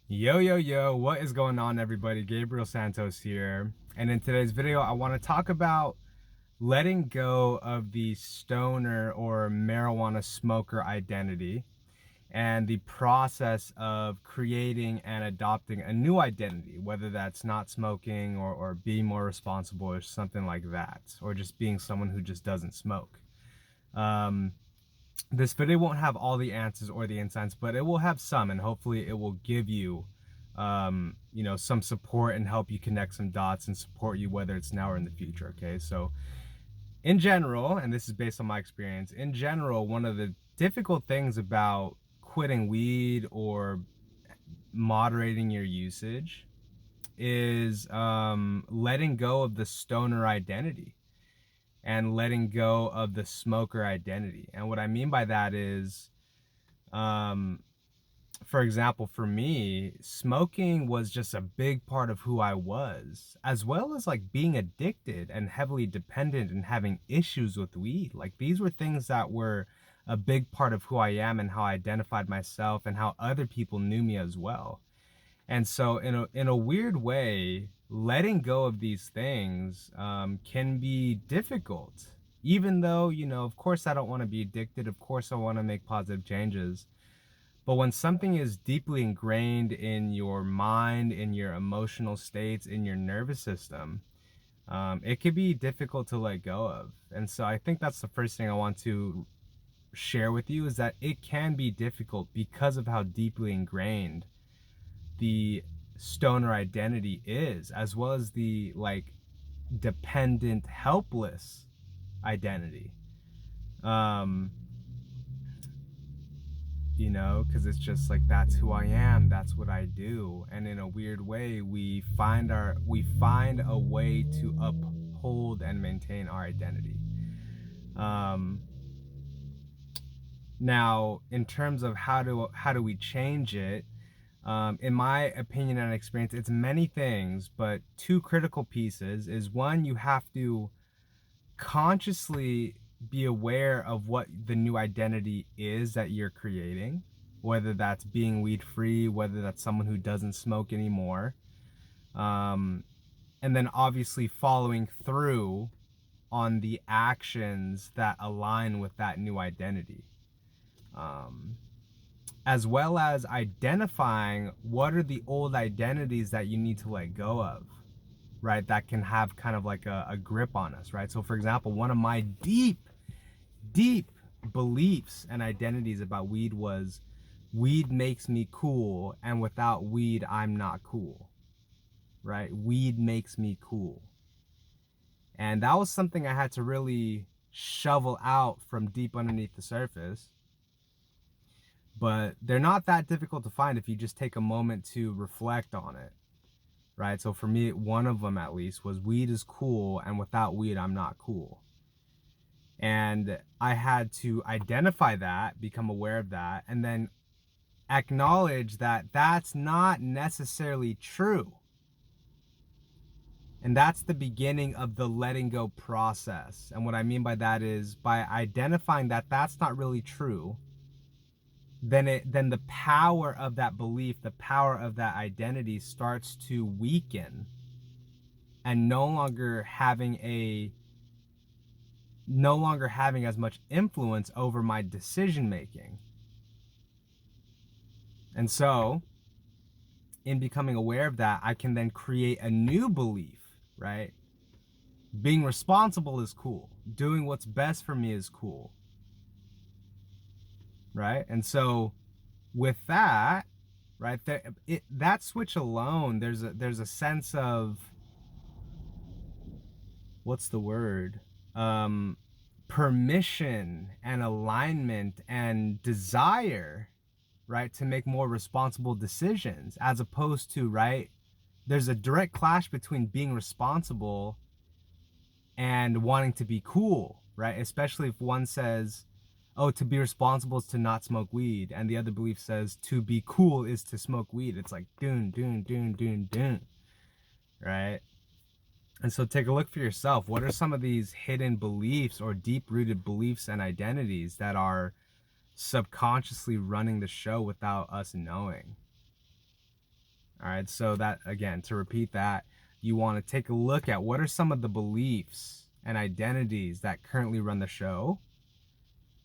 Yo, yo, yo, what is going on, everybody? Gabriel Santos here. And in today's video, I want to talk about letting go of the stoner or marijuana smoker identity and the process of creating and adopting a new identity, whether that's not smoking or being more responsible or something like that, or just being someone who just doesn't smoke. Um, this video won't have all the answers or the insights, but it will have some, and hopefully it will give you some support and help you connect some dots and support you whether it's now or in the future. Okay, so in general, and this is based on my experience, in general, one of the difficult things about quitting weed or moderating your usage is letting go of the stoner identity and letting go of the smoker identity. And what I mean by that is, um, for example, for me, smoking was just a big part of who I was, as well as like being addicted and heavily dependent and having issues with weed. Like these were things that were a big part of who I am and how I identified myself and how other people knew me as well. And so in a weird way, letting go of these things can be difficult. Even though, of course I don't want to be addicted. Of course I want to make positive changes. But when something is deeply ingrained in your mind, in your emotional states, in your nervous system, it can be difficult to let go of. And so I think that's the first thing I want to share with you is that it can be difficult because of how deeply ingrained the stoner identity is, as well as the like dependent, helpless identity. Um, because it's just like that's who I am, that's what I do, and in a weird way, we find a way to uphold and maintain our identity. Um, Now, in terms of how do we change it, in my opinion and experience, it's many things, but two critical pieces is one, you have to consciously be aware of what the new identity is that you're creating, whether that's being weed free, whether that's someone who doesn't smoke anymore. Um, and then obviously following through on the actions that align with that new identity. Um, as well as identifying what are the old identities that you need to let go of, right? That can have kind of like a grip on us, right? So for example, one of my deep beliefs and identities about weed was weed makes me cool, and without weed, I'm not cool, right? Weed makes me cool. And that was something I had to really shovel out from deep underneath the surface. But they're not that difficult to find if you just take a moment to reflect on it, right? So for me, one of them at least was weed is cool, and without weed, I'm not cool. And I had to identify that, become aware of that, and then acknowledge that that's not necessarily true. And that's the beginning of the letting go process. And what I mean by that is by identifying that that's not really true, then the power of that belief, the power of that identity starts to weaken and no longer having as much influence over my decision making. And so, in becoming aware of that, I can then create a new belief, right? Being responsible is cool. Doing what's best for me is cool, right? And so, with that, right there, that switch alone, there's a sense of what's the word? Um, Permission and alignment and desire, right, to make more responsible decisions, as opposed to, right, there's a direct clash between being responsible and wanting to be cool, right? Especially if one says, oh, to be responsible is to not smoke weed, and the other belief says to be cool is to smoke weed. It's like dun, right? And so take a look for yourself. What are some of these hidden beliefs or deep-rooted beliefs and identities that are subconsciously running the show without us knowing? All right, so that, again, to repeat that, you want to take a look at what are some of the beliefs and identities that currently run the show.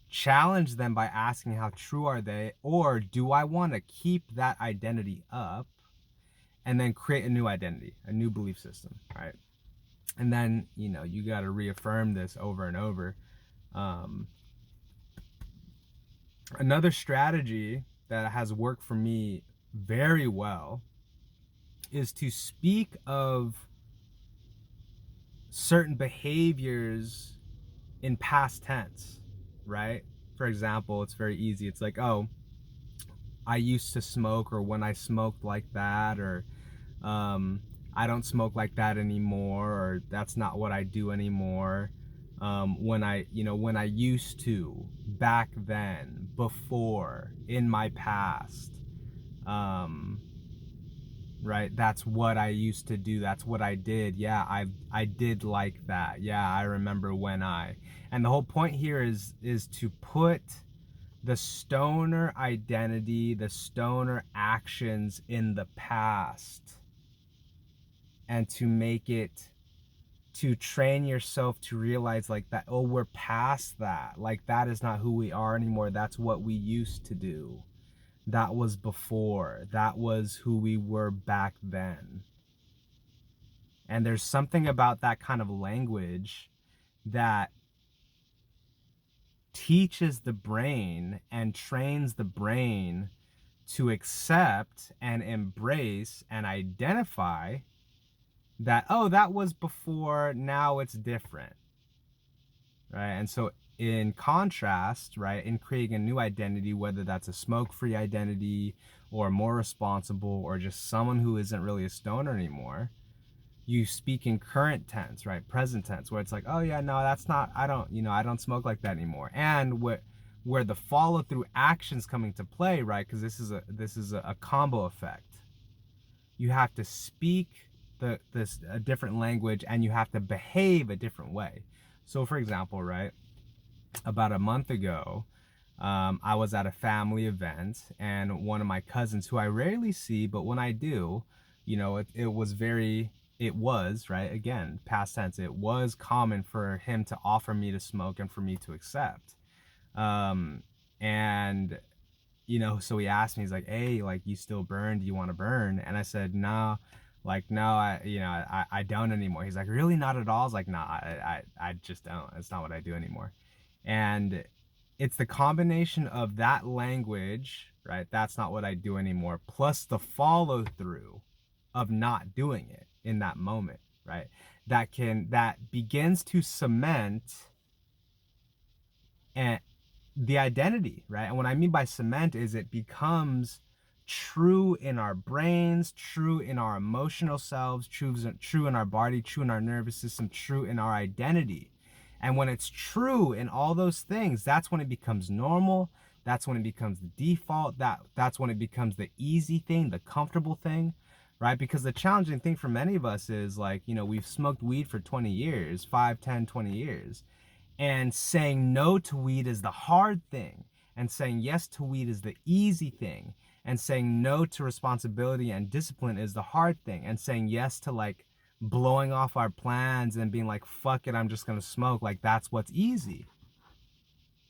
Challenge them by asking how true are they, or do I want to keep that identity up, and then create a new identity, a new belief system, right? And then, you got to reaffirm this over and over. Another strategy that has worked for me very well is to speak of certain behaviors in past tense, right? For example, it's very easy. It's like, oh, I used to smoke, or when I smoked like that, or I don't smoke like that anymore, or that's not what I do anymore. When I used to, back then, before, in my past, right? That's what I used to do. That's what I did. Yeah, I did like that. Yeah, I remember when and the whole point here is to put the stoner identity, the stoner actions in the past, and to train yourself to realize like that, oh, we're past that. Like, that is not who we are anymore. That's what we used to do. That was before. That was who we were back then. And there's something about that kind of language that teaches the brain and trains the brain to accept and embrace and identify that, oh, that was before, now it's different, right? And so in contrast, right, in creating a new identity, whether that's a smoke-free identity or more responsible or just someone who isn't really a stoner anymore, you speak in current tense, right? Present tense, where it's like, oh yeah, no, that's not, I don't smoke like that anymore. And where the follow through actions coming to play, right? Because this is a combo effect. You have to speak a different language, and you have to behave a different way. So for example, right, about a month ago, I was at a family event, and one of my cousins, who I rarely see, but when I do, it was, right, again, past tense, it was common for him to offer me to smoke and for me to accept. And, so he asked me, he's like, hey, like, you still burn? Do you want to burn? And I said, no, like, no, I don't anymore. He's like, really, not at all? I was like, nah, I just don't. It's not what I do anymore. And it's the combination of that language, right? That's not what I do anymore, plus the follow through of not doing it in that moment, right? That begins to cement and the identity, right? And what I mean by cement is it becomes true in our brains, true in our emotional selves, true in our body, true in our nervous system, true in our identity. And when it's true in all those things, that's when it becomes normal. That's when it becomes the default. That's when it becomes the easy thing, the comfortable thing, right? Because the challenging thing for many of us is like, we've smoked weed for 20 years, 5, 10, 20 years. And saying no to weed is the hard thing. And saying yes to weed is the easy thing. And saying no to responsibility and discipline is the hard thing. And saying yes to like blowing off our plans and being like, fuck it, I'm just gonna smoke, like that's what's easy,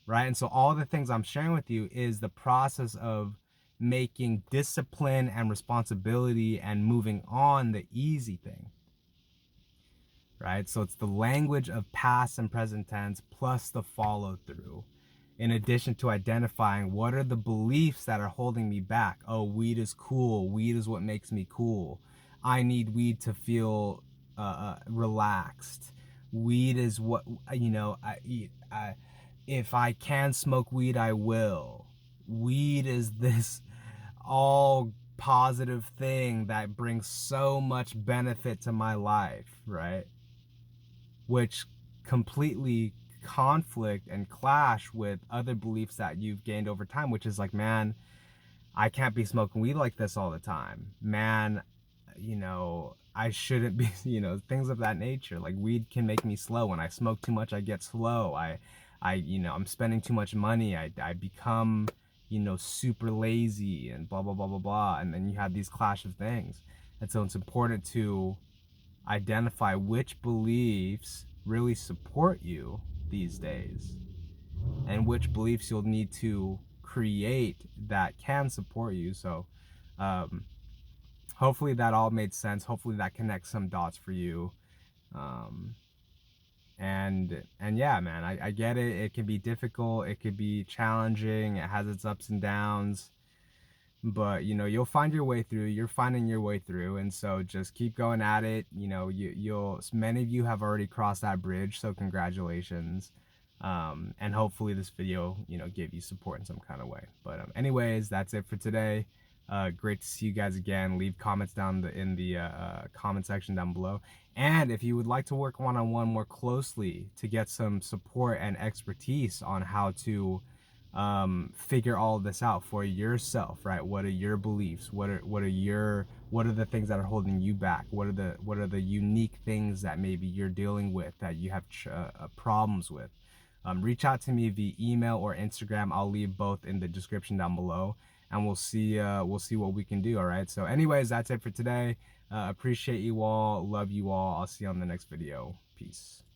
right? And so all the things I'm sharing with you is the process of making discipline and responsibility and moving on the easy thing, right? So it's the language of past and present tense plus the follow through, in addition to identifying what are the beliefs that are holding me back. Oh, weed is cool. Weed is what makes me cool. I need weed to feel relaxed. Weed is what, if I can smoke weed, I will. Weed is this all positive thing that brings so much benefit to my life, right? Which completely conflict and clash with other beliefs that you've gained over time, which is like, man, I can't be smoking weed like this all the time. Man, I shouldn't be, things of that nature. Like, weed can make me slow. When I smoke too much, I get slow. I'm spending too much money. I become you know, super lazy and blah blah blah blah blah, and then you have these clash of things. And so it's important to identify which beliefs really support you these days and which beliefs you'll need to create that can support you. So um, hopefully that all made sense. Hopefully that connects some dots for you. um, and yeah, man, I get it. It can be difficult, it could be challenging, it has its ups and downs, but you know, you'll find your way through. You're finding your way through, and so just keep going at it. You know, you'll many of you have already crossed that bridge, so congratulations. And hopefully this video, you know, gave you support in some kind of way. But anyways, that's it for today. Great to see you guys again. Leave comments down in the comment section down below. And if you would like to work one-on-one more closely to get some support and expertise on how to figure all of this out for yourself, right? What are your beliefs? What are the things that are holding you back? What are the unique things that maybe you're dealing with that you have problems with? Reach out to me via email or Instagram. I'll leave both in the description down below, and we'll see what we can do. All right. So anyways, that's it for today. Appreciate you all. Love you all. I'll see you on the next video. Peace.